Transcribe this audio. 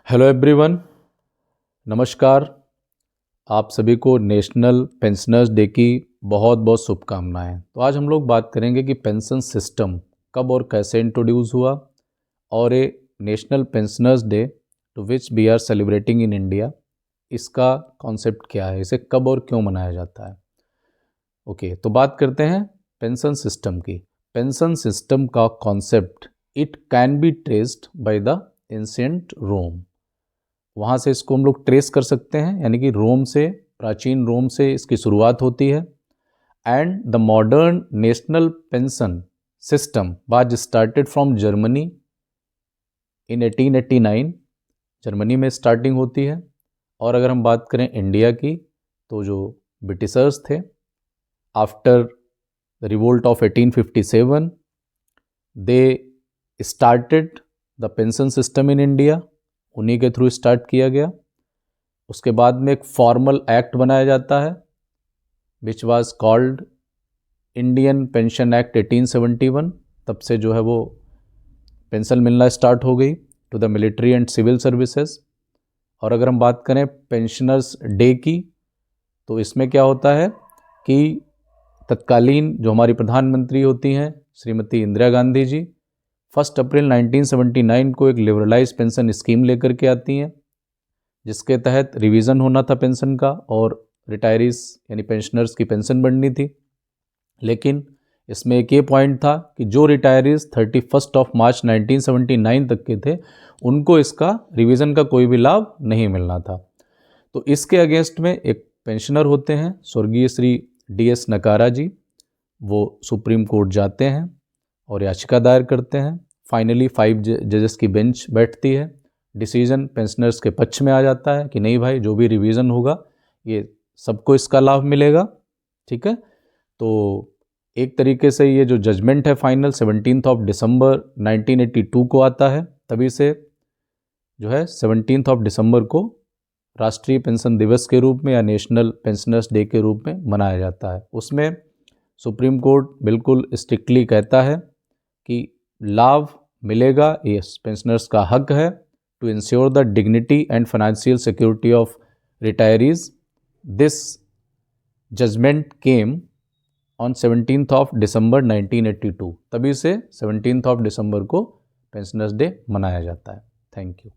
Hello everyone, नमस्कार। आप सभी को नेशनल पेंशनर्स डे की बहुत बहुत शुभकामनाएं। तो आज हम लोग बात करेंगे कि पेंशन सिस्टम कब और कैसे इंट्रोड्यूस हुआ और ये national pensioners day to which we are celebrating in India, इसका कॉन्सेप्ट क्या है, इसे कब और क्यों मनाया जाता है। ओके, तो बात करते हैं पेंशन सिस्टम की। पेंशन सिस्टम का concept it can be traced by the ancient Rome. वहाँ से इसको हम लोग ट्रेस कर सकते हैं, यानी कि रोम से, प्राचीन रोम से इसकी शुरुआत होती है। And the modern national pension system was started from Germany in 1889। Germany में स्टार्टिंग होती है। और अगर हम बात करें इंडिया की, तो जो ब्रिटिशर्स थे, after the revolt of 1857 they started the pension system in India. उन्हीं के थ्रू स्टार्ट किया गया। उसके बाद में एक फॉर्मल एक्ट बनाया जाता है which was called Indian pension act 1871। तब से जो है वो पेंशन मिलना स्टार्ट हो गई to the military and civil services. और अगर हम बात करें पेंशनर्स डे की, तो इसमें क्या होता है कि तत्कालीन जो हमारी प्रधानमंत्री होती हैं श्रीमती इंदिरा गांधी जी 1 अप्रैल 1979 को एक लिबरलाइज पेंशन स्कीम लेकर के आती हैं, जिसके तहत रिवीजन होना था पेंशन का और रिटायरीज यानी पेंशनर्स की पेंशन बढ़नी थी। लेकिन इसमें एक ये पॉइंट था कि जो रिटायरीज 31 मार्च 1979 तक के थे, उनको इसका रिवीजन का कोई भी लाभ नहीं मिलना था। तो इसके अगेंस्ट में एक पेंशनर होते हैं स्वर्गीय श्री DS नकारा जी। वो सुप्रीम कोर्ट जाते हैं और याचिका दायर करते हैं। फाइनली 5 जजेस की बेंच बैठती है। डिसीजन पेंशनर्स के पक्ष में आ जाता है कि नहीं भाई, जो भी रिवीजन होगा ये सबको इसका लाभ मिलेगा। ठीक है, तो एक तरीके से ये जो जजमेंट है फाइनल 17 दिसंबर 1982 को आता है। तभी से जो है 17 दिसंबर को राष्ट्रीय पेंशन दिवस के रूप में या नेशनल पेंशनर्स डे के रूप में मनाया जाता है। उसमें सुप्रीम कोर्ट बिल्कुल स्ट्रिक्टली कहता है कि लाभ मिलेगा, ये पेंशनर्स का हक है to ensure the dignity and financial security of retirees. This judgment came on 17 December 1982। तभी से 17 दिसंबर को पेंशनर्स डे मनाया जाता है। Thank you.